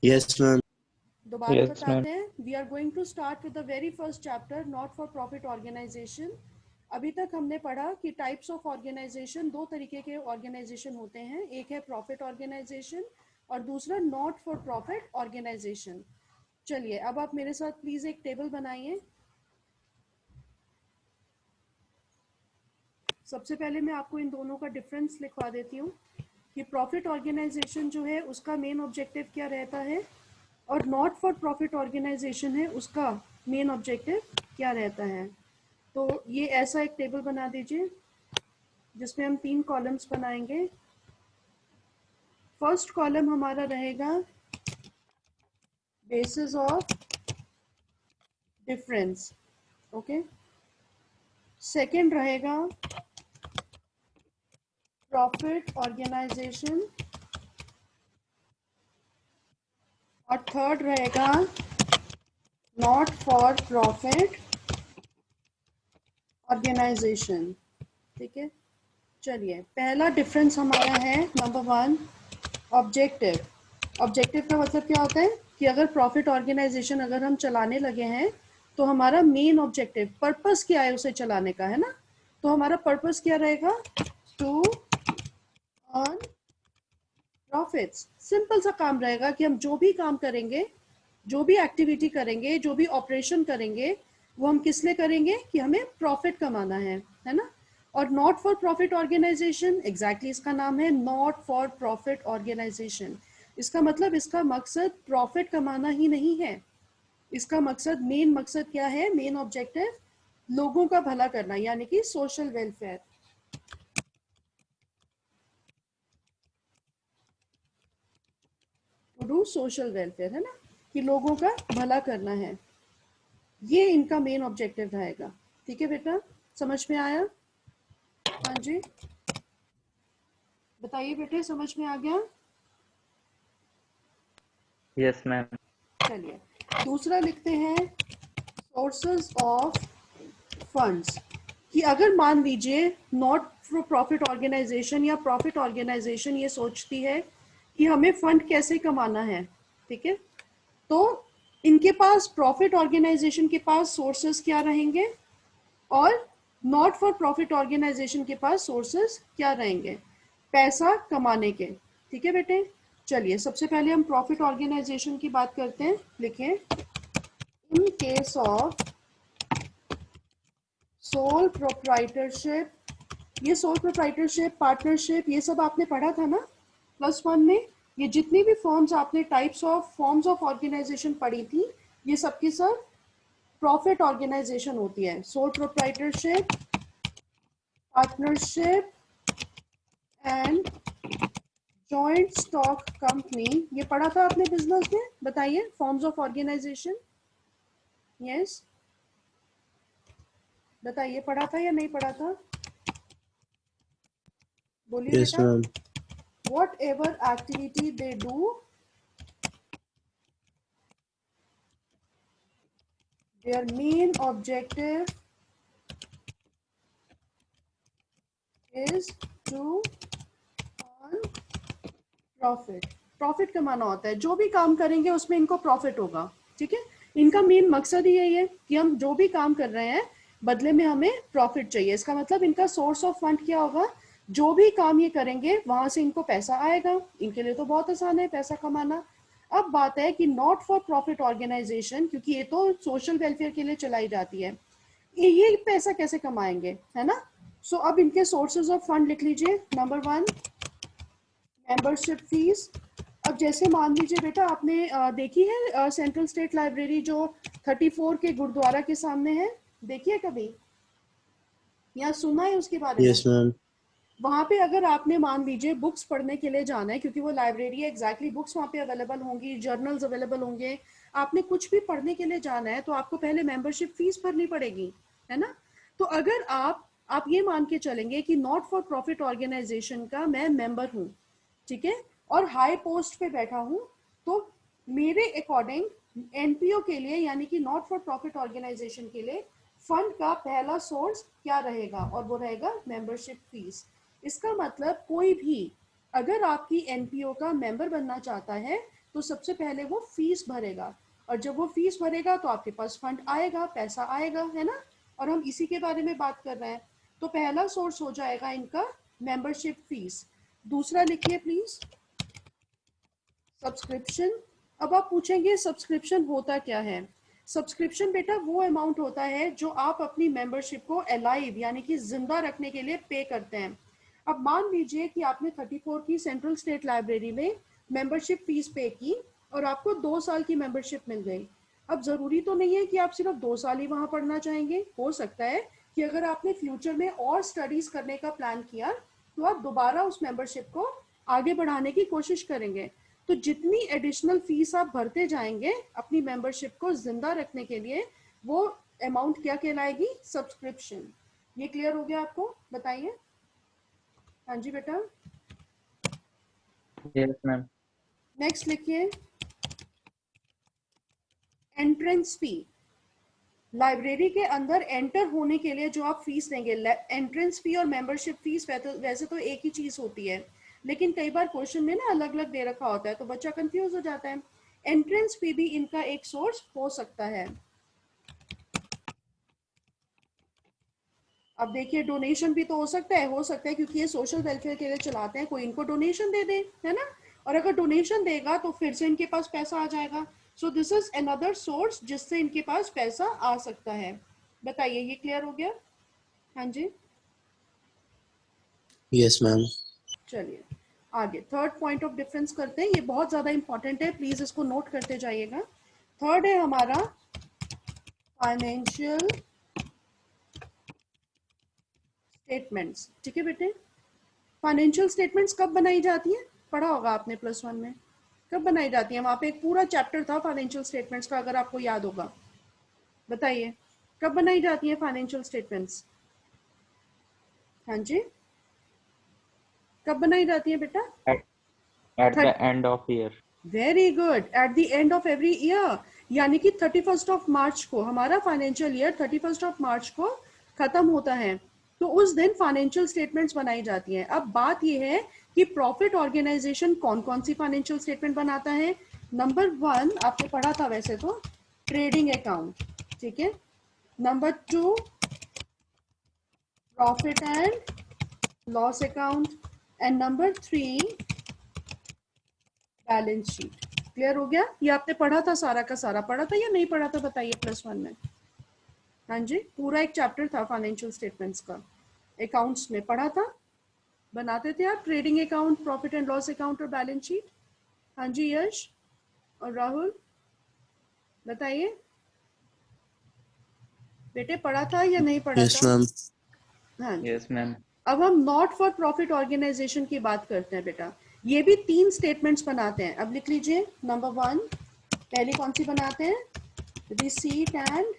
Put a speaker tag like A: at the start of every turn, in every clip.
A: Yes, ma'am.
B: दोबारा
C: Yes, ma'am.
B: बताते हैं। We are going to start with the very first chapter, not for profit organisation. अभी तक हमने पढ़ा कि टाइप्स ऑफ ऑर्गेनाइजेशन, दो तरीके के ऑर्गेनाइजेशन होते हैं, एक है प्रॉफिट ऑर्गेनाइजेशन और दूसरा नॉट फॉर प्रॉफिट ऑर्गेनाइजेशन। चलिए अब आप मेरे साथ प्लीज एक टेबल बनाइए। सबसे पहले मैं आपको इन दोनों का डिफरेंस लिखवा देती हूँ कि प्रॉफिट ऑर्गेनाइजेशन जो है उसका मेन ऑब्जेक्टिव क्या रहता है और नॉट फॉर प्रॉफिट ऑर्गेनाइजेशन है उसका मेन ऑब्जेक्टिव क्या रहता है। तो ये ऐसा एक टेबल बना दीजिए जिसमें हम 3 कॉलम्स बनाएंगे। फर्स्ट कॉलम हमारा रहेगा basis of difference, okay. Second रहेगा प्रॉफिट ऑर्गेनाइजेशन और थर्ड रहेगा नॉट फॉर प्रॉफिट ऑर्गेनाइजेशन। ठीक है, चलिए पहला डिफरेंस हमारा है नंबर 1, ऑब्जेक्टिव। ऑब्जेक्टिव का मतलब क्या होता है कि अगर प्रॉफिट ऑर्गेनाइजेशन अगर हम चलाने लगे हैं तो हमारा मेन ऑब्जेक्टिव, पर्पस क्या है उसे चलाने का, है ना। तो हमारा पर्पस क्या रहेगा, टू अर्न प्रॉफिट्स। सिंपल सा काम रहेगा कि हम जो भी काम करेंगे, जो भी एक्टिविटी करेंगे, जो भी ऑपरेशन करेंगे, वो हम किस लिए करेंगे कि हमें प्रॉफिट कमाना है ना। और not for profit organisation, exactly इसका नाम है नॉट फॉर प्रॉफिट ऑर्गेनाइजेशन। इसका मतलब इसका मकसद प्रॉफिट कमाना ही नहीं है। इसका मकसद, मेन मकसद क्या है, मेन ऑब्जेक्टिव लोगों का भला करना, यानी कि social welfare. To do social welfare, है ना, कि लोगों का भला करना है। ये इनका मेन ऑब्जेक्टिव रहेगा। ठीक है बेटा, समझ में आया? हाँ जी, बताइए बेटे, समझ में आ गया?
C: Yes, ma'am.
B: चलिए दूसरा लिखते हैं सोर्सेज ऑफ फंड्स। कि अगर मान लीजिए नॉट फॉर प्रॉफिट ऑर्गेनाइजेशन या प्रॉफिट ऑर्गेनाइजेशन ये सोचती है कि हमें फंड कैसे कमाना है, ठीक है, तो इनके पास, प्रॉफिट ऑर्गेनाइजेशन के पास सोर्सेज क्या रहेंगे और नॉट फॉर प्रॉफिट ऑर्गेनाइजेशन के पास सोर्सेज क्या रहेंगे, पैसा कमाने के। ठीक है बेटे, चलिए सबसे पहले हम प्रॉफिट ऑर्गेनाइजेशन की बात करते हैं। लिखें, in case of sole proprietorship. ये सोल प्रोप्राइटरशिप, पार्टनरशिप, ये सब आपने पढ़ा था ना +1 में। ये जितनी भी फॉर्म्स आपने, types of forms of organisation पढ़ी थी, ये सब की सब प्रॉफिट ऑर्गेनाइजेशन होती है। Sole proprietorship, partnership and joint stock company, ये पढ़ा था आपने बिजनेस में। बताइए फॉर्म्स ऑफ ऑर्गेनाइजेशन। यस, बताइए पढ़ा था या नहीं पढ़ा था, बोलिए
A: Yes,
B: बेटा।
A: ma'am.
B: What ever activity they do, their main objective is to earn profit। Profit कमाना होता है, जो भी काम करेंगे उसमें इनको प्रॉफिट होगा। ठीक है, इनका मेन मकसद ही यही है कि हम जो भी काम कर रहे हैं बदले में हमें प्रॉफिट चाहिए। इसका मतलब इनका सोर्स ऑफ फंड क्या होगा, जो भी काम ये करेंगे वहां से इनको पैसा आएगा। इनके लिए तो बहुत आसान है पैसा कमाना। अब बात है कि नॉट फॉर प्रॉफिट ऑर्गेनाइजेशन, क्योंकि ये तो सोशल वेलफेयर के लिए चलाई जाती है, ये पैसा कैसे कमाएंगे, है ना। सो अब इनके सोर्सेज ऑफ फंड लिख लीजिए। Number 1, membership fees. अब जैसे मान लीजिए बेटा, आपने देखी है सेंट्रल स्टेट लाइब्रेरी जो 34 के गुरुद्वारा के सामने है, देखिए कभी या सुना है उसके बारे में?
A: Yes, ma'am.
B: वहाँ पे अगर आपने मान लीजिए बुक्स पढ़ने के लिए जाना है, क्योंकि वो लाइब्रेरी है, एग्जैक्टली बुक्स वहाँ पे अवेलेबल होंगी, जर्नल्स अवेलेबल होंगे, आपने कुछ भी पढ़ने के लिए जाना है तो आपको पहले मेंबरशिप फीस भरनी पड़ेगी, है ना। तो अगर आप ये मान के चलेंगे कि नॉट फॉर प्रॉफिट ऑर्गेनाइजेशन का मैं मेंबर हूँ, ठीक है, और हाई पोस्ट पे बैठा हूँ, तो मेरे अकॉर्डिंग एनपीओ के लिए, यानी कि नॉट फॉर प्रॉफिट ऑर्गेनाइजेशन के लिए फंड का पहला सोर्स क्या रहेगा, और वो रहेगा मेंबरशिप फीस। इसका मतलब कोई भी अगर आपकी एनपीओ का मेंबर बनना चाहता है तो सबसे पहले वो फीस भरेगा, और जब वो फीस भरेगा तो आपके पास फंड आएगा, पैसा आएगा, है ना। और हम इसी के बारे में बात कर रहे हैं। तो पहला सोर्स हो जाएगा इनका मेंबरशिप फीस। दूसरा लिखिए प्लीज, सब्सक्रिप्शन। अब आप पूछेंगे सब्सक्रिप्शन होता क्या है। सब्सक्रिप्शन बेटा वो अमाउंट होता है जो आप अपनी मेंबरशिप को अलाइव यानी कि जिंदा रखने के लिए पे करते हैं। अब मान लीजिए कि आपने 34 की सेंट्रल स्टेट लाइब्रेरी में मेंबरशिप फीस पे की और आपको 2 साल की मेंबरशिप मिल गई। अब जरूरी तो नहीं है कि आप सिर्फ 2 साल ही वहां पढ़ना चाहेंगे। हो सकता है कि अगर आपने फ्यूचर में और स्टडीज करने का प्लान किया तो आप दोबारा उस मेंबरशिप को आगे बढ़ाने की कोशिश करेंगे। तो जितनी एडिशनल फीस आप भरते जाएंगे अपनी मेंबरशिप को जिंदा रखने के लिए, वो अमाउंट क्या कहलाएगी, सब्सक्रिप्शन। ये क्लियर हो गया आपको, बताइए। हाँ जी बेटा।
A: Yes ma'am.
B: नेक्स्ट लिखिए, एंट्रेंस फी। लाइब्रेरी के अंदर एंटर होने के लिए जो आप फीस देंगे, एंट्रेंस फी और मेंबरशिप फीस वैसे तो एक ही चीज होती है, लेकिन कई बार क्वेश्चन में ना अलग अलग दे रखा होता है तो बच्चा कंफ्यूज हो जाता है। एंट्रेंस फी भी इनका एक सोर्स हो सकता है। अब देखिए डोनेशन भी तो हो सकता है क्योंकि ये सोशल वेलफेयर के लिए चलाते हैं, कोई इनको डोनेशन दे दे, है ना। और अगर डोनेशन देगा तो फिर से इनके पास पैसा आ जाएगा। So this is another source जिससे इनके पास पैसा आ सकता है। बताइए, ये क्लियर हो गया। हाँ जी।
C: Yes ma'am.
B: चलिए आगे थर्ड पॉइंट ऑफ डिफरेंस करते हैं। ये बहुत ज्यादा इंपॉर्टेंट है, प्लीज इसको नोट करते जाइएगा। थर्ड है हमारा फाइनेंशियल स्टेटमेंट्स। ठीक है बेटे, फाइनेंशियल स्टेटमेंट्स कब बनाई जाती है, पढ़ा होगा आपने +1 में। कब बनाई जाती है, वहां पे एक पूरा चैप्टर था फाइनेंशियल स्टेटमेंट्स का, अगर आपको याद होगा। बताइए कब बनाई जाती है फाइनेंशियल स्टेटमेंट्स। हाँ जी, कब बनाई जाती है बेटा।
A: At the end of year.
B: Very good, at the end of every year, यानी कि 31 मार्च को हमारा फाइनेंशियल ईयर 31 मार्च को खत्म होता है, तो उस दिन फाइनेंशियल स्टेटमेंट्स बनाई जाती हैं। अब बात यह है कि प्रॉफिट ऑर्गेनाइजेशन कौन कौन सी फाइनेंशियल स्टेटमेंट बनाता है। नंबर 1 आपने पढ़ा था वैसे तो, ट्रेडिंग अकाउंट, ठीक है। Number 2 profit and loss account, and number 3 balance sheet. Clear हो गया, ये आपने पढ़ा था, सारा का सारा पढ़ा था या नहीं पढ़ा था, बताइए +1 में। हाँ जी, पूरा एक चैप्टर था फाइनेंशियल स्टेटमेंट्स का, अकाउंट्स में पढ़ा था, बनाते थे आप trading account, profit and loss account और बैलेंस शीट। हाँ जी यश और राहुल, बताइए बेटे, पढ़ा था या नहीं पढ़ा
C: यस
B: था।
C: मैम।
B: हाँ जी।
A: Yes ma'am.
B: अब हम नॉट फॉर प्रॉफिट ऑर्गेनाइजेशन की बात करते हैं बेटा। ये भी 3 स्टेटमेंट्स बनाते हैं। अब लिख लीजिए, नंबर 1 पहली कौन सी बनाते हैं, रिसीट एंड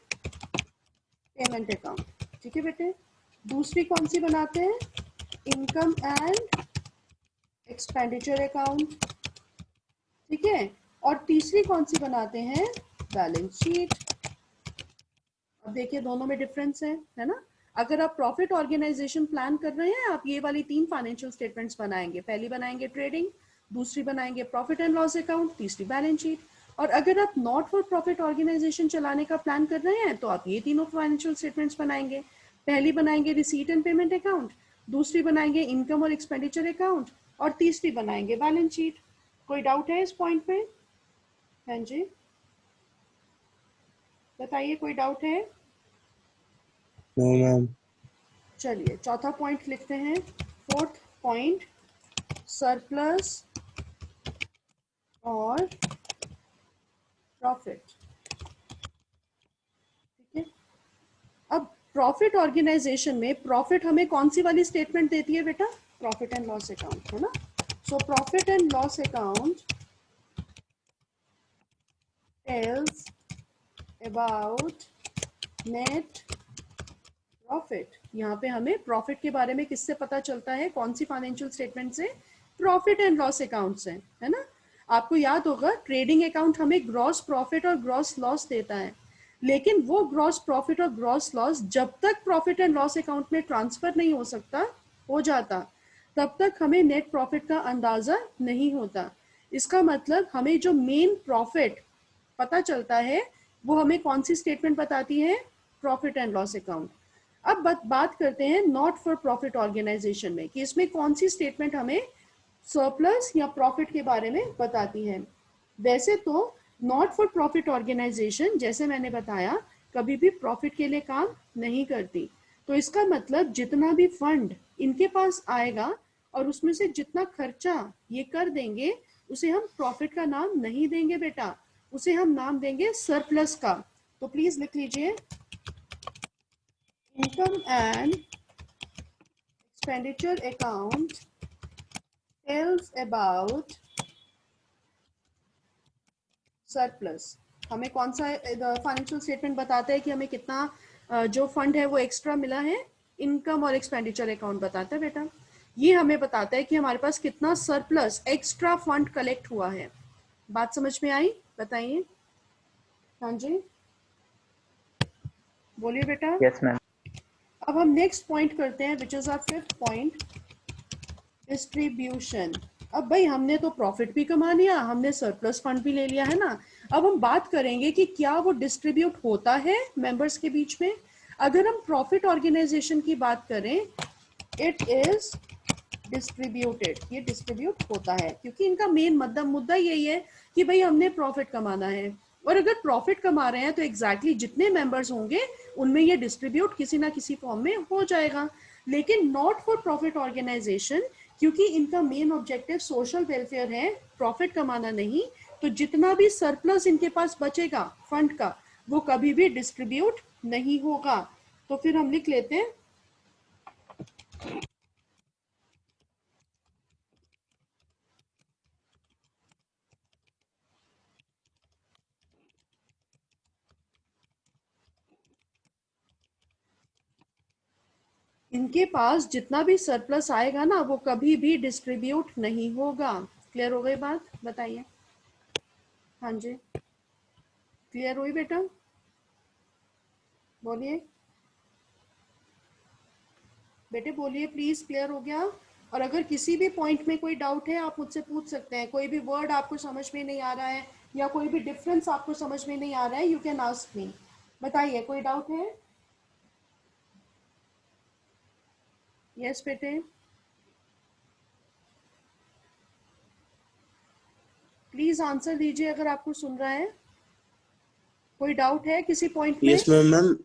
B: पेमेंट अकाउंट, ठीक है बेटे। दूसरी कौन सी बनाते हैं, इनकम एंड एक्सपेंडिचर अकाउंट, ठीक है। और तीसरी कौन सी बनाते हैं, बैलेंस शीट। अब देखिए दोनों में डिफरेंस है ना। अगर आप प्रॉफिट ऑर्गेनाइजेशन प्लान कर रहे हैं, आप ये वाली 3 फाइनेंशियल स्टेटमेंट्स बनाएंगे। पहली बनाएंगे ट्रेडिंग, दूसरी बनाएंगे प्रॉफिट एंड लॉस अकाउंट, तीसरी बैलेंस शीट। और अगर आप नॉट फॉर प्रॉफिट ऑर्गेनाइजेशन चलाने का प्लान कर रहे हैं तो आप ये तीनों फाइनेंशियल स्टेटमेंट्स बनाएंगे। पहली बनाएंगे रिसीट एंड पेमेंट अकाउंट, दूसरी बनाएंगे इनकम और एक्सपेंडिचर अकाउंट, और तीसरी बनाएंगे बैलेंस शीट। कोई डाउट है इस पॉइंट पे। हाँ जी, बताइए कोई डाउट है।
C: No ma'am.
B: चलिए चौथा पॉइंट लिखते हैं, फोर्थ पॉइंट, सरप्लस और प्रॉफिट, ठीक है। अब प्रॉफिट ऑर्गेनाइजेशन में प्रॉफिट हमें कौन सी वाली स्टेटमेंट देती है बेटा, प्रॉफिट एंड लॉस अकाउंट, है ना। So profit and loss account tells about net profit. यहाँ पे हमें प्रॉफिट के बारे में किससे पता चलता है, कौन सी फाइनेंशियल स्टेटमेंट से, प्रॉफिट एंड लॉस अकाउंट से, है ना। आपको याद होगा ट्रेडिंग अकाउंट हमें ग्रॉस प्रॉफिट और ग्रॉस लॉस देता है, लेकिन वो ग्रॉस प्रॉफिट और ग्रॉस लॉस जब तक प्रॉफिट एंड लॉस अकाउंट में ट्रांसफर नहीं हो जाता, तब तक हमें नेट प्रॉफिट का अंदाजा नहीं होता। इसका मतलब हमें जो मेन प्रॉफिट पता चलता है वो हमें कौन सी स्टेटमेंट बताती है, प्रॉफिट एंड लॉस अकाउंट। अब बात करते हैं नॉट फॉर प्रॉफिट ऑर्गेनाइजेशन में कि इसमें कौन सी स्टेटमेंट हमें सरप्लस या प्रॉफिट के बारे में बताती है। वैसे तो नॉट फॉर प्रॉफिट ऑर्गेनाइजेशन जैसे मैंने बताया कभी भी प्रॉफिट के लिए काम नहीं करती। तो इसका मतलब जितना भी फंड इनके पास आएगा और उसमें से जितना खर्चा ये कर देंगे उसे हम प्रॉफिट का नाम नहीं देंगे बेटा, उसे हम नाम देंगे सरप्लस का। तो प्लीज लिख लीजिए, income and expenditure account tells about surplus. हमें कौन सा फाइनेंशियल स्टेटमेंट बताता है कि हमें कितना जो फंड है वो एक्स्ट्रा मिला है, इनकम और एक्सपेंडिचर अकाउंट बताता है बेटा। ये हमें बताता है कि हमारे पास कितना सरप्लस एक्स्ट्रा फंड कलेक्ट हुआ है। बात समझ में आई? बताइए। हाँ जी बोलिए बेटा।
A: Yes, ma'am.
B: अब हम नेक्स्ट पॉइंट करते हैं which is our fifth point, distribution. अब भाई हमने तो प्रॉफिट भी कमा लिया, हमने सरप्लस फंड भी ले लिया है ना। अब हम बात करेंगे कि क्या वो डिस्ट्रीब्यूट होता है मेंबर्स के बीच में। अगर हम प्रॉफिट ऑर्गेनाइजेशन की बात करें, इट इज डिस्ट्रीब्यूटेड, ये डिस्ट्रीब्यूट होता है क्योंकि इनका मेन मुद्दा यही है कि भाई हमने प्रॉफिट कमाना है। और अगर प्रॉफिट कमा रहे हैं तो एग्जैक्टली जितने मेंबर्स होंगे उनमें ये डिस्ट्रीब्यूट किसी ना किसी फॉर्म में हो जाएगा। लेकिन नॉट फॉर प्रॉफिट ऑर्गेनाइजेशन, क्योंकि इनका मेन ऑब्जेक्टिव सोशल वेलफेयर है, प्रॉफिट कमाना नहीं, तो जितना भी सरप्लस इनके पास बचेगा फंड का वो कभी भी डिस्ट्रीब्यूट नहीं होगा। तो फिर हम लिख लेते हैं, इनके पास जितना भी सरप्लस आएगा ना वो कभी भी डिस्ट्रीब्यूट नहीं होगा। क्लियर हो गई बात? बताइए। हाँ जी क्लियर हुई बेटा? बोलिए बेटे, बोलिए प्लीज, क्लियर हो गया? और अगर किसी भी पॉइंट में कोई डाउट है आप मुझसे पूछ सकते हैं। कोई भी वर्ड आपको समझ में नहीं आ रहा है या कोई भी डिफरेंस आपको समझ में नहीं आ रहा है, यू कैन आस्क मी। बताइए, कोई डाउट है? यस बेटे, प्लीज आंसर दीजिए अगर आपको सुन रहा है। कोई डाउट है किसी पॉइंट में?
C: Yes ma'am. मैम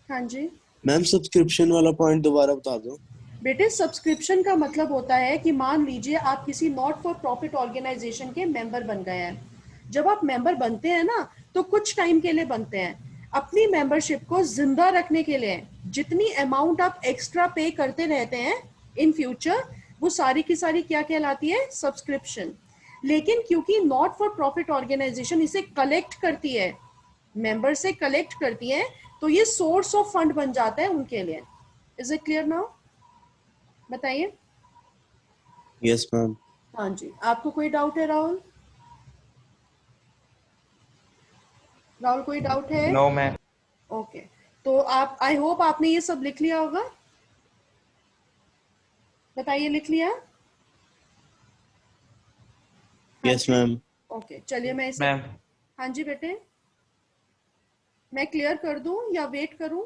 B: हाँ जी
C: मैम सब्सक्रिप्शन वाला पॉइंट दोबारा बता दो।
B: बेटे, सब्सक्रिप्शन का मतलब होता है कि मान लीजिए आप किसी नॉट फॉर प्रॉफिट ऑर्गेनाइजेशन के मेंबर बन गए हैं। जब आप मेंबर बनते हैं ना तो कुछ टाइम के लिए बनते हैं। अपनी मेंबरशिप को जिंदा रखने के लिए जितनी अमाउंट आप एक्स्ट्रा पे करते रहते हैं इन फ्यूचर, वो सारी की सारी क्या कहलाती है? सब्सक्रिप्शन। लेकिन क्योंकि नॉट फॉर प्रॉफिट ऑर्गेनाइजेशन इसे कलेक्ट करती है, मेंबर से कलेक्ट करती है, तो ये सोर्स ऑफ फंड बन जाता है उनके लिए। Is it clear now? बताइए।
C: Yes ma'am.
B: हाँ जी, आपको कोई डाउट है राहुल? राहुल कोई डाउट है?
A: No, ma'am.
B: ओके, तो आप, आई होप आपने ये सब लिख लिया होगा। बताइए, लिख लिया? हाँ
C: यस
B: जी
C: मैम।
B: ओके, चलिए मैं
A: Yes,
B: इसे,
A: ma'am.
B: हाँ जी बेटे, मैं क्लियर कर दूं या वेट करूं?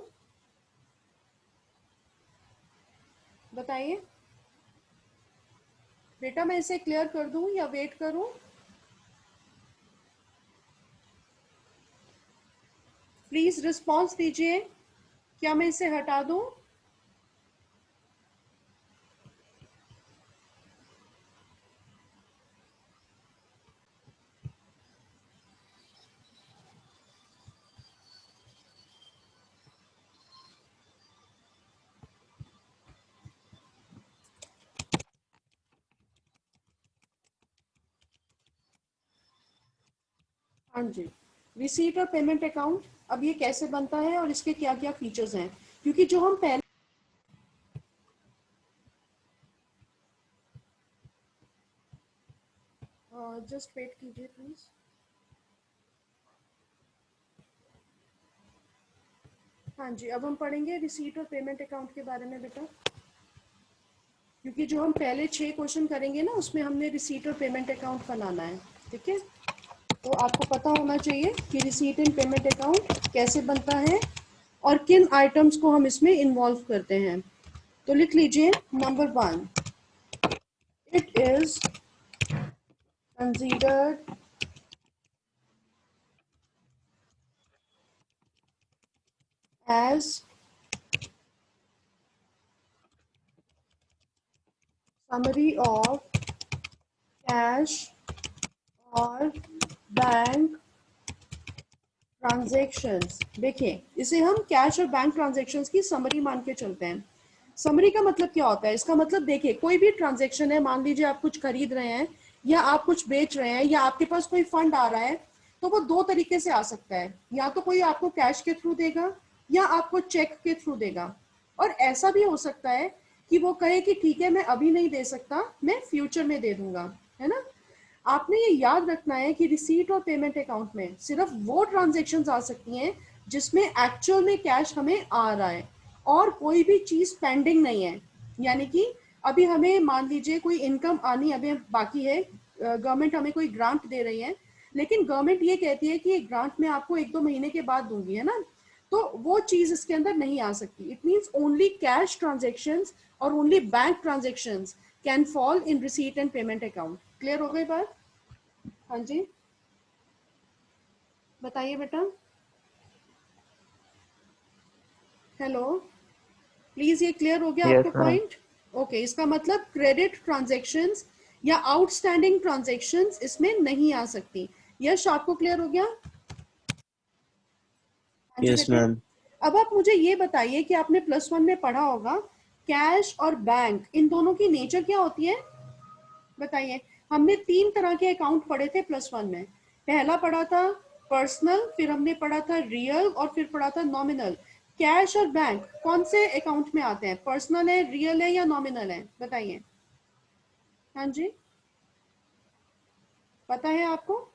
B: बताइए बेटा, मैं इसे क्लियर कर दूं या वेट करूं? प्लीज रिस्पॉन्स दीजिए, क्या मैं इसे हटा दूं? हाँ जी, रिसीट और पेमेंट अकाउंट, अब ये कैसे बनता है और इसके क्या क्या फीचर्स हैं? क्योंकि जो हम पहले, जस्ट वेट कीजिए प्लीज। हाँ जी, अब हम पढ़ेंगे रिसीट और पेमेंट अकाउंट के बारे में बेटा। क्योंकि जो हम पहले 6 क्वेश्चन करेंगे ना उसमें हमने रिसीट और पेमेंट अकाउंट बनाना है, ठीक है। तो आपको पता होना चाहिए कि रिसीट एंड पेमेंट अकाउंट कैसे बनता है और किन आइटम्स को हम इसमें इन्वॉल्व करते हैं। तो लिख लीजिए number 1, it is considered as summary of cash और बैंक ट्रांजैक्शंस। देखिए इसे हम कैश और बैंक ट्रांजैक्शंस की समरी मान के चलते हैं। समरी का मतलब क्या होता है? इसका मतलब देखिए कोई भी ट्रांजैक्शन है, मान लीजिए आप कुछ खरीद रहे हैं या आप कुछ बेच रहे हैं या आपके पास कोई फंड आ रहा है, तो वो दो तरीके से आ सकता है। या तो कोई आपको कैश के थ्रू देगा या आपको चेक के थ्रू देगा। और ऐसा भी हो सकता है कि वो कहे कि ठीक है मैं अभी नहीं दे सकता, मैं फ्यूचर में दे दूंगा, है ना। आपने ये याद रखना है कि रिसीट और पेमेंट अकाउंट में सिर्फ वो ट्रांजैक्शंस आ सकती हैं जिसमें एक्चुअल में कैश हमें आ रहा है और कोई भी चीज पेंडिंग नहीं है। यानी कि अभी हमें मान लीजिए कोई इनकम आनी अभी बाकी है, गवर्नमेंट हमें कोई ग्रांट दे रही है, लेकिन गवर्नमेंट ये कहती है कि ये ग्रांट मैं आपको 1-2 महीने के बाद दूंगी, है ना। तो वो चीज इसके अंदर नहीं आ सकती। It means only cash transactions और only bank transactions can fall in receipt and payment account. Clear हो गई बात? हाँ जी, बताइए बेटा। हेलो, प्लीज, ये क्लियर हो गया
A: Yes,
B: आपको
A: ma'am.
B: पॉइंट? ओके, इसका मतलब क्रेडिट ट्रांजैक्शंस या आउटस्टैंडिंग ट्रांजैक्शंस इसमें नहीं आ सकती। यश, आपको क्लियर हो गया? हाँ जी
C: यस
B: बेटे।
C: मैम।
B: अब आप मुझे ये बताइए कि आपने +1 में पढ़ा होगा कैश और बैंक, इन दोनों की नेचर क्या होती है? बताइए। हमने 3 तरह के अकाउंट पढ़े थे +1 में। पहला पढ़ा था पर्सनल, फिर हमने पढ़ा था रियल और फिर पढ़ा था नॉमिनल। कैश और बैंक कौन से अकाउंट में आते हैं? पर्सनल है, रियल है या नॉमिनल है? बताइए। हाँ जी, पता है आपको?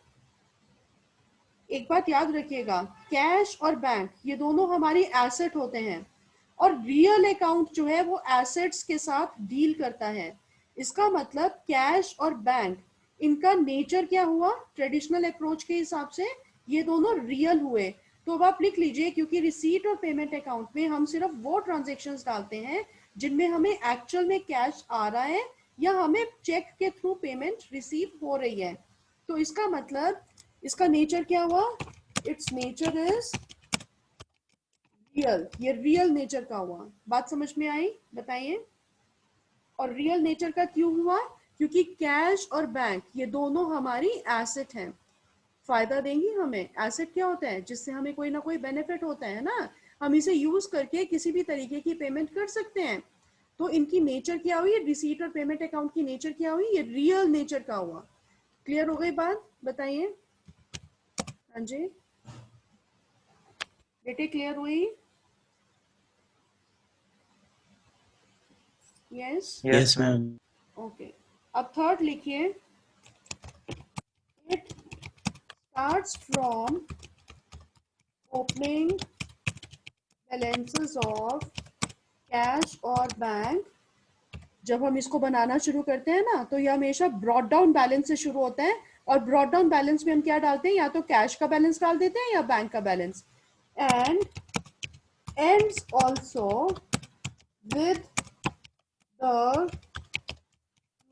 B: एक बात याद रखिएगा, कैश और बैंक ये दोनों हमारी एसेट होते हैं और रियल अकाउंट जो है वो एसेट्स के साथ डील करता है। इसका मतलब कैश और बैंक, इनका नेचर क्या हुआ? ट्रेडिशनल अप्रोच के हिसाब से ये दोनों रियल हुए। तो अब आप लिख लीजिए, क्योंकि रिसीट और पेमेंट अकाउंट में हम सिर्फ वो ट्रांजेक्शन्स डालते हैं जिनमें हमें एक्चुअल में कैश आ रहा है या हमें चेक के थ्रू पेमेंट रिसीव हो रही है। तो इसका मतलब इसका नेचर क्या हुआ? It's nature is real. ये रियल नेचर का हुआ। बात समझ में आई? बताइए। और रियल नेचर का क्यों हुआ? क्योंकि कैश और बैंक ये दोनों हमारी एसेट हैं, फायदा देंगी हमें। एसेट क्या होता है? जिससे हमें कोई ना कोई बेनिफिट होता है ना, हम इसे यूज करके किसी भी तरीके की पेमेंट कर सकते हैं। तो इनकी नेचर क्या हुई? रिसीट और पेमेंट अकाउंट की नेचर क्या हुई? ये रियल नेचर का हुआ। क्लियर हो गई बात? बताइए। हाँ जी बेटे, क्लियर हुई? Yes,
A: Yes,
C: yes
A: ma'am.
C: Ma'am.
B: Okay. अब थर्ड लिखिए, it starts from opening balances of cash और बैंक। जब हम इसको बनाना शुरू करते हैं ना, तो ये हमेशा ब्रॉड डाउन बैलेंस से शुरू होता है। और ब्रॉड डाउन बैलेंस में हम क्या डालते हैं? या तो कैश का बैलेंस डाल देते हैं या बैंक का balance. And ends also with the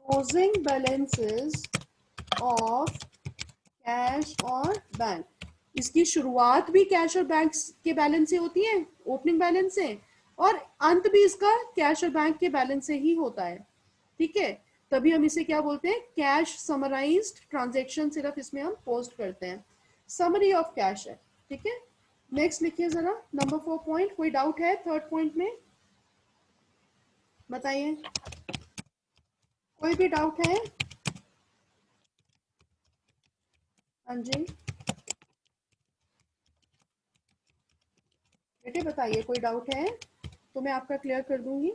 B: closing balances of cash और बैंक। इसकी शुरुआत भी कैश और बैंक के बैलेंस से होती है, ओपनिंग बैलेंस से, और अंत भी इसका कैश और बैंक के बैलेंस से ही होता है। ठीक है, तभी हम इसे क्या बोलते हैं? कैश समराइज्ड ट्रांजैक्शन सिर्फ इसमें हम पोस्ट करते हैं। समरी ऑफ कैश है। ठीक है, नेक्स्ट लिखिए जरा नंबर 4 पॉइंट। कोई डाउट है थर्ड पॉइंट में? बताइए, कोई भी डाउट है? हाँ जी बेटे, बताइए, कोई डाउट है तो मैं आपका क्लियर कर दूंगी।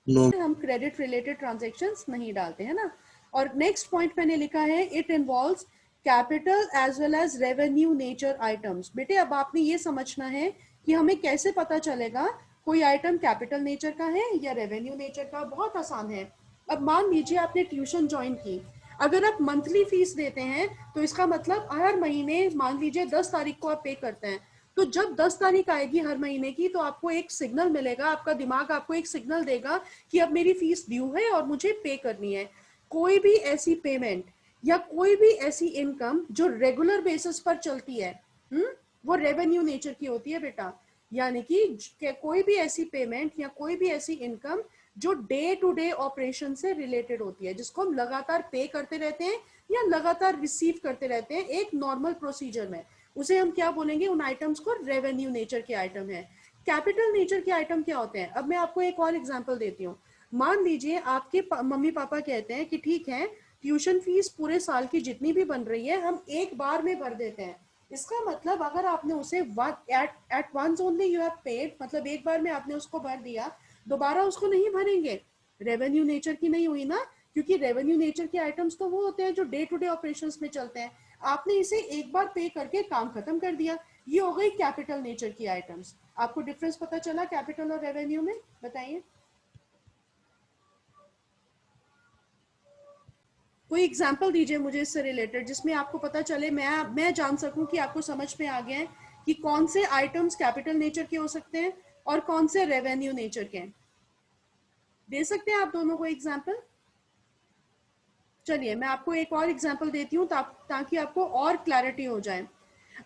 C: नो।
B: हम क्रेडिट रिलेटेड ट्रांजैक्शंस नहीं डालते हैं ना। और नेक्स्ट पॉइंट मैंने लिखा है, it involves capital as well as revenue nature items. बेटे अब आपने ये समझना है कि हमें कैसे पता चलेगा कोई आइटम कैपिटल नेचर का है या रेवेन्यू नेचर का, बहुत आसान है। अब मान लीजिए आपने ट्यूशन ज्वाइन की, अगर आप मंथली फीस देते हैं तो इसका मतलब हर महीने मान लीजिए 10 तारीख को आप पे करते हैं, तो जब 10 तारीख आएगी हर महीने की तो आपको एक सिग्नल मिलेगा, आपका दिमाग आपको एक सिग्नल देगा कि अब मेरी फीस ड्यू है और मुझे पे करनी है। कोई भी ऐसी पेमेंट या कोई भी ऐसी इनकम जो रेगुलर बेसिस पर चलती है, वो रेवेन्यू नेचर की होती है बेटा। यानी कि कोई भी ऐसी पेमेंट या कोई भी ऐसी इनकम जो डे टू डे ऑपरेशन से रिलेटेड होती है, जिसको हम लगातार पे करते रहते हैं या लगातार रिसीव करते रहते हैं एक नॉर्मल प्रोसीजर में, उसे हम क्या बोलेंगे, उन आइटम्स को रेवेन्यू नेचर के आइटम है। कैपिटल नेचर के आइटम क्या होते हैं? अब मैं आपको एक और एग्जांपल देती हूँ। मान लीजिए आपके मम्मी पापा कहते हैं कि ठीक है, ट्यूशन फीस पूरे साल की जितनी भी बन रही है हम एक बार में भर देते हैं। इसका मतलब अगर आपने उसे at once only you have paid, मतलब एक बार में आपने उसको भर दिया, दोबारा उसको नहीं भरेंगे, रेवेन्यू नेचर की नहीं हुई ना, क्योंकि रेवेन्यू नेचर के आइटम्स तो वो होते हैं जो डे टू डे ऑपरेशंस में चलते हैं। आपने इसे एक बार पे करके काम खत्म कर दिया, ये हो गई कैपिटल नेचर की आइटम्स। आपको डिफरेंस पता चला कैपिटल और रेवेन्यू में? बताइए कोई एग्जाम्पल दीजिए मुझे इससे रिलेटेड, जिसमें आपको पता चले, मैं जान सकूं कि आपको समझ में आ गया है कि कौन से आइटम्स कैपिटल नेचर के हो सकते हैं और कौन से रेवेन्यू नेचर के हैं। दे सकते हैं आप दोनों को एग्जाम्पल? चलिए मैं आपको एक और एग्जाम्पल देती हूँ ताकि आपको और क्लैरिटी हो जाए।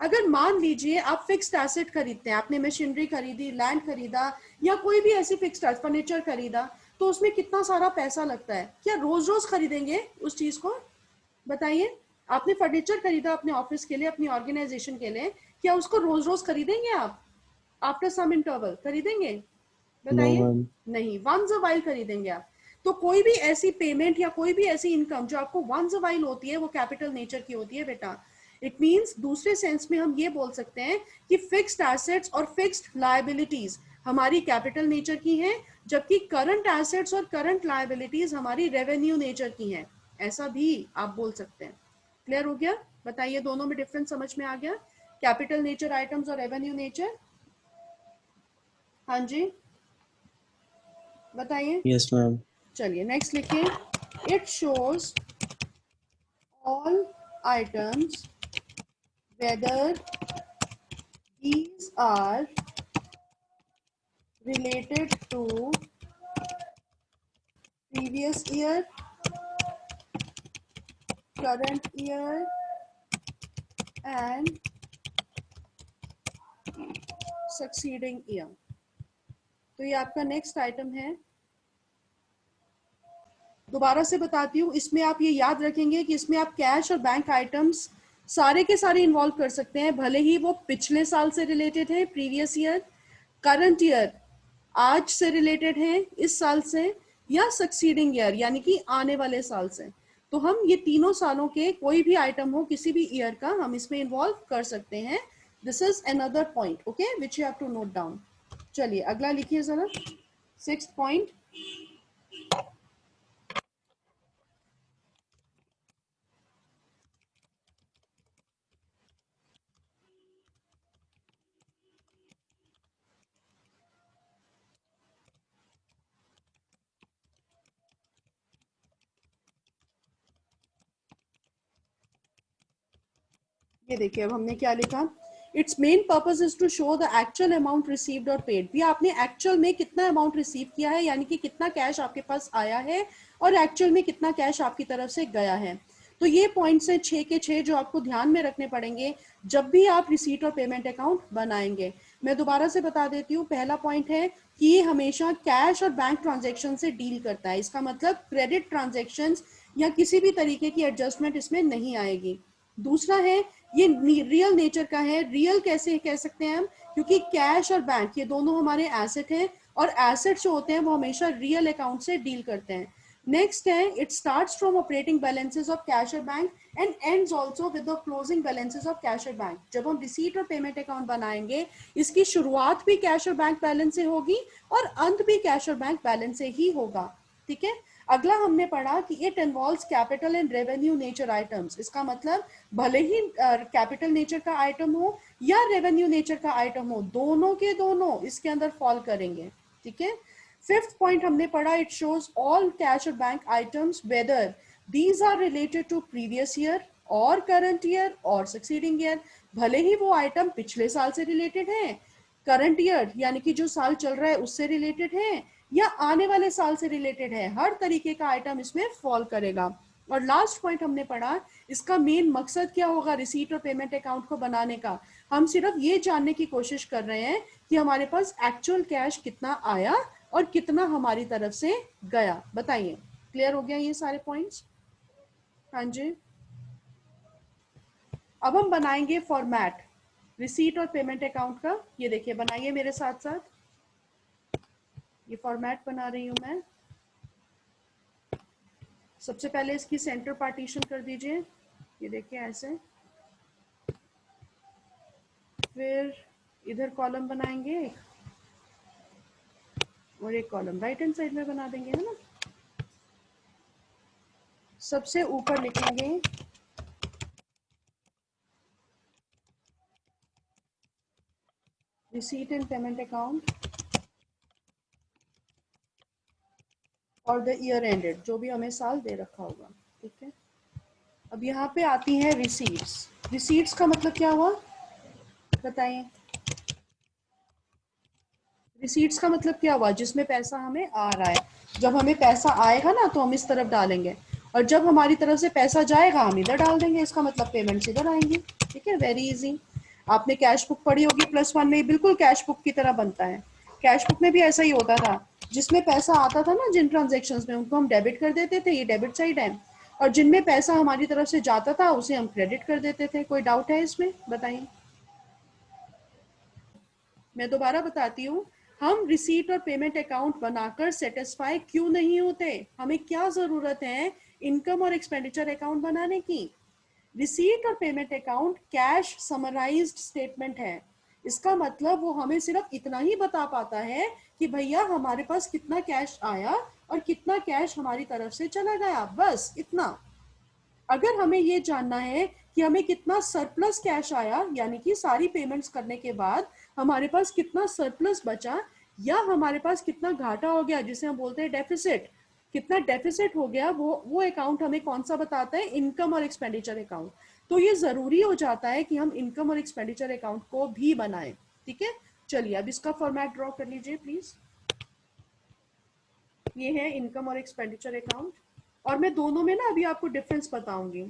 B: अगर मान लीजिए आप फिक्स्ड एसेट खरीदते हैं, आपने मशीनरी खरीदी, लैंड खरीदा या कोई भी ऐसी फिक्स्ड फर्नीचर खरीदा, तो उसमें कितना सारा पैसा लगता है। क्या रोज रोज खरीदेंगे उस चीज को? बताइए, आपने फर्नीचर खरीदा अपने ऑफिस के लिए, अपनी ऑर्गेनाइजेशन के लिए, क्या उसको रोज रोज खरीदेंगे आप? आफ्टर सम इंटरवल खरीदेंगे?
C: नो
B: बताइए।
C: मैम।
B: नहीं, वंस अ वाइल खरीदेंगे आप। तो कोई भी ऐसी पेमेंट या कोई भी ऐसी इनकम जो आपको वंस अ वाइल होती है वो कैपिटल नेचर की होती है बेटा। इट मींस दूसरे सेंस में हम ये बोल सकते हैं कि फिक्स्ड एसेट्स और फिक्स्ड लायबिलिटीज हमारी कैपिटल नेचर की हैं, जबकि करंट एसेट्स और करंट लायबिलिटीज हमारी रेवेन्यू नेचर की हैं। ऐसा भी आप बोल सकते हैं। क्लियर हो गया? बताइए दोनों में डिफरेंस समझ में आ गया? कैपिटल नेचर आइटम्स और रेवेन्यू नेचर। हाँ जी बताइए।
C: Yes ma'am.
B: चलिए नेक्स्ट लिखिए। It shows all items whether these are related to previous year, current year and succeeding year। तो ये आपका नेक्स्ट आइटम है। दोबारा से बताती हूँ, इसमें आप ये याद रखेंगे कि इसमें आप कैश और बैंक आइटम्स सारे के सारे इन्वॉल्व कर सकते हैं, भले ही वो पिछले साल से रिलेटेड है, प्रीवियस ईयर, करंट ईयर आज से रिलेटेड है, इस साल से, या सक्सीडिंग ईयर यानी कि आने वाले साल से। तो हम ये तीनों सालों के कोई भी आइटम हो किसी भी ईयर का हम इसमें इन्वॉल्व कर सकते हैं। This is another point, okay, which you have to note down. चलिए अगला लिखिए जरा, 6th पॉइंट। ये देखिए अब हमने क्या लिखा, its main purpose is to show the actual amount received और पेड। भी आपने एक्चुअल में कितना अमाउंट रिसीव किया है, यानी कि कितना कैश आपके पास आया है, और एक्चुअल में कितना कैश आपकी तरफ से गया है। तो ये पॉइंट्स हैं 6 के 6 जो आपको ध्यान में रखने पड़ेंगे जब भी आप रिसीट और पेमेंट अकाउंट बनाएंगे। मैं दोबारा से बता देती हूँ। पहला पॉइंट है कि ये हमेशा कैश और बैंक ट्रांजेक्शन से डील करता है, इसका मतलब क्रेडिट ट्रांजेक्शन या किसी भी तरीके की एडजस्टमेंट इसमें नहीं आएगी। दूसरा है ये रियल नेचर का है। रियल कैसे कह सकते हैं हम, क्योंकि कैश और बैंक ये दोनों हमारे एसेट हैं, और एसेट जो होते हैं वो हमेशा रियल अकाउंट से डील करते हैं। नेक्स्ट है, it starts from operating balances of cash और bank and ends also with the closing balances of cash और बैंक। जब हम रिसीट और पेमेंट अकाउंट बनाएंगे, इसकी शुरुआत भी कैश और बैंक बैलेंस से होगी और अंत भी कैश और बैंक बैलेंस से ही होगा। ठीक है। अगला हमने पढ़ा कि it involves capital and revenue nature items. इसका मतलब भले ही कैपिटल नेचर का आइटम हो या रेवेन्यू नेचर का आइटम हो, दोनों के दोनों इसके अंदर फॉल करेंगे, ठीक है। फिफ्थ पॉइंट हमने पढ़ा, इट शोज ऑल कैश और bank items whether these are related to previous year और करंट ईयर और सक्सीडिंग ईयर। भले ही वो आइटम पिछले साल से रिलेटेड है, करंट ईयर यानी कि जो साल चल रहा है उससे रिलेटेड है, या आने वाले साल से रिलेटेड है, हर तरीके का आइटम इसमें फॉल करेगा। और लास्ट पॉइंट हमने पढ़ा, इसका मेन मकसद क्या होगा रिसीट और पेमेंट अकाउंट को बनाने का। हम सिर्फ ये जानने की कोशिश कर रहे हैं कि हमारे पास एक्चुअल कैश कितना आया और कितना हमारी तरफ से गया। बताइए, क्लियर हो गया ये सारे पॉइंट्स? हाँ जी। अब हम बनाएंगे फॉर्मेट रिसीट और पेमेंट अकाउंट का। ये देखिए, बनाइए मेरे साथ साथ, ये फॉर्मेट बना रही हूं मैं। सबसे पहले इसकी सेंटर पार्टीशन कर दीजिए, ये देखिए ऐसे। फिर इधर कॉलम बनाएंगे और एक कॉलम राइट हैंड साइड में बना देंगे, है ना। सबसे ऊपर लिखेंगे रिसीट एंड पेमेंट अकाउंट और द ईयर एंडेड, जो भी हमें साल दे रखा होगा, ठीक है। अब यहाँ पे आती हैं रिसीट्स। रिसीट्स का मतलब क्या हुआ बताइए? रिसीट्स का मतलब क्या हुआ? जिसमें पैसा हमें आ रहा है। जब हमें पैसा आएगा ना तो हम इस तरफ डालेंगे, और जब हमारी तरफ से पैसा जाएगा हम इधर डाल देंगे। इसका मतलब पेमेंट्स इधर आएंगी, ठीक है। Very easy. आपने कैश बुक पढ़ी होगी +1 में, बिल्कुल कैश बुक की तरह बनता है। कैश बुक में भी ऐसा ही होता था, जिसमें पैसा आता था ना जिन ट्रांजेक्शन्स में, उनको हम डेबिट कर देते थे, ये डेबिट साइड है। और जिनमें पैसा हमारी तरफ से जाता था उसे हम क्रेडिट कर देते थे। कोई डाउट है इसमें? बताइए। मैं दोबारा बताती हूँ, हम रिसीट और पेमेंट अकाउंट बनाकर सेटिस्फाई क्यों नहीं होते? हमें क्या जरूरत है इनकम और एक्सपेंडिचर अकाउंट बनाने की? रिसीट और payment account cash summarised statement है। इसका मतलब वो हमें सिर्फ इतना ही बता पाता है कि भैया हमारे पास कितना कैश आया और कितना कैश हमारी तरफ से चला गया, बस इतना। अगर हमें ये जानना है कि हमें कितना सरप्लस कैश आया, यानी कि सारी पेमेंट्स करने के बाद हमारे पास कितना सरप्लस बचा, या हमारे पास कितना घाटा हो गया जिसे हम बोलते हैं डेफिसिट, कितना डेफिसिट हो गया, वो अकाउंट हमें कौन सा बताता है? इनकम और एक्सपेंडिचर अकाउंट। तो ये जरूरी हो जाता है कि हम इनकम और एक्सपेंडिचर अकाउंट को भी बनाएं, ठीक है। चलिए अब इसका फॉर्मेट ड्रॉ कर लीजिए प्लीज। ये है इनकम और एक्सपेंडिचर अकाउंट, और मैं दोनों में ना अभी आपको डिफरेंस बताऊंगी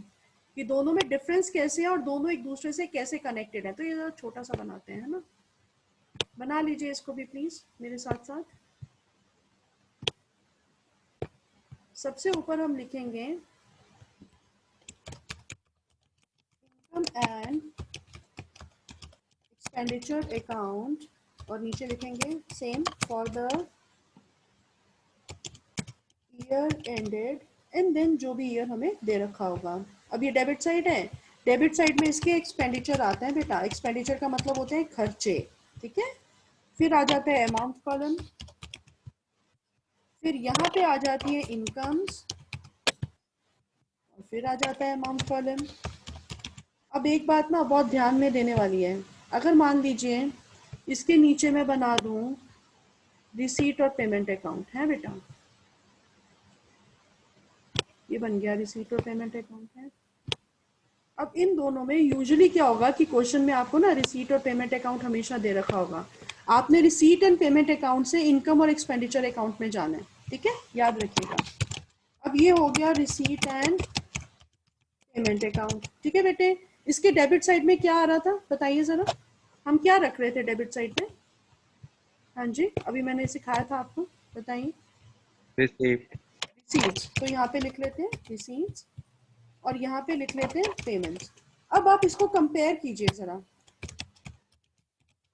B: कि दोनों में डिफरेंस कैसे है और दोनों एक दूसरे से कैसे कनेक्टेड है। तो ये जरा छोटा सा बनाते हैं ना, बना लीजिए इसको भी प्लीज मेरे साथ साथ। सबसे ऊपर हम लिखेंगे इनकम एंड एक्सपेंडिचर अकाउंट, और नीचे लिखेंगे same for the year ended, and then जो भी ईयर हमें दे रखा होगा। अब ये डेबिट साइड है, डेबिट साइड में इसके एक्सपेंडिचर आते हैं बेटा। एक्सपेंडिचर का मतलब होते हैं खर्चे, ठीक है। फिर आ जाता है अमाउंट कॉलम, फिर यहाँ पे आ जाती है इनकम्स, और फिर आ जाता है अमाउंट कॉलम। अब एक बात ना बहुत ध्यान में देने वाली है, अगर मान लीजिए इसके नीचे मैं बना दूं रिसीट और पेमेंट अकाउंट, है बेटा, ये बन गया रिसीट और पेमेंट अकाउंट है। अब इन दोनों में यूजुअली क्या होगा कि क्वेश्चन में आपको ना रिसीट और पेमेंट अकाउंट हमेशा दे रखा होगा। आपने रिसीट एंड पेमेंट अकाउंट से इनकम और एक्सपेंडिचर अकाउंट में जाना है, ठीक है, याद रखिएगा। अब ये हो गया रिसीट एंड पेमेंट अकाउंट, ठीक है बेटे। इसके डेबिट साइड में क्या आ रहा था बताइए जरा, हम क्या रख रहे थे डेबिट साइड में? हाँ जी, अभी मैंने सिखाया था आपको, बताइए।
A: रिसीप्ट।
B: रिसीट्स, तो यहाँ पे लिख लेते हैं रिसीट्स, और यहाँ पे लिख लेते हैं पेमेंट्स। अब आप इसको कंपेयर कीजिए जरा,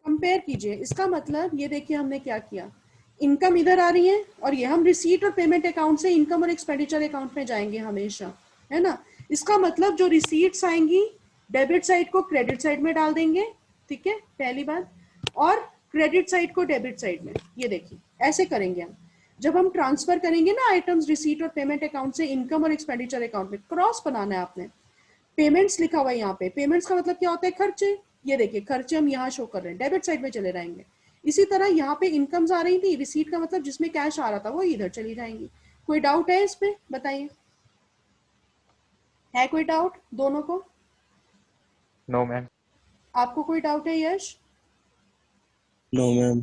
B: कंपेयर कीजिए। इसका मतलब ये देखिए हमने क्या किया, इनकम इधर आ रही है, और ये हम रिसीट और पेमेंट अकाउंट से इनकम और एक्सपेंडिचर अकाउंट में जाएंगे हमेशा, है ना। इसका मतलब जो रिसीट्स आएंगी डेबिट साइड को क्रेडिट साइड में डाल देंगे, ठीक है, पहली बात, और क्रेडिट साइड को डेबिट साइड में। ये देखिए ऐसे करेंगे हम। जब हम ट्रांसफर करेंगे ना आइटम्स रिसीट और पेमेंट अकाउंट से इनकम और एक्सपेंडिचर अकाउंट में, क्रॉस बनाना है आपने। पेमेंट्स लिखा हुआ है यहाँ पे, पेमेंट्स का मतलब क्या होता है, खर्चे। ये देखिए खर्चे हम यहाँ शो कर रहे हैं, डेबिट साइड में चले जाएंगे। इसी तरह यहाँ पे इनकम्स आ रही थी, रिसीट का मतलब जिसमें कैश आ रहा था वो इधर चली जाएंगी। कोई डाउट है इसमें, बताइए, है कोई डाउट दोनों को?
A: No ma'am.
B: आपको कोई डाउट है यश?
C: No ma'am.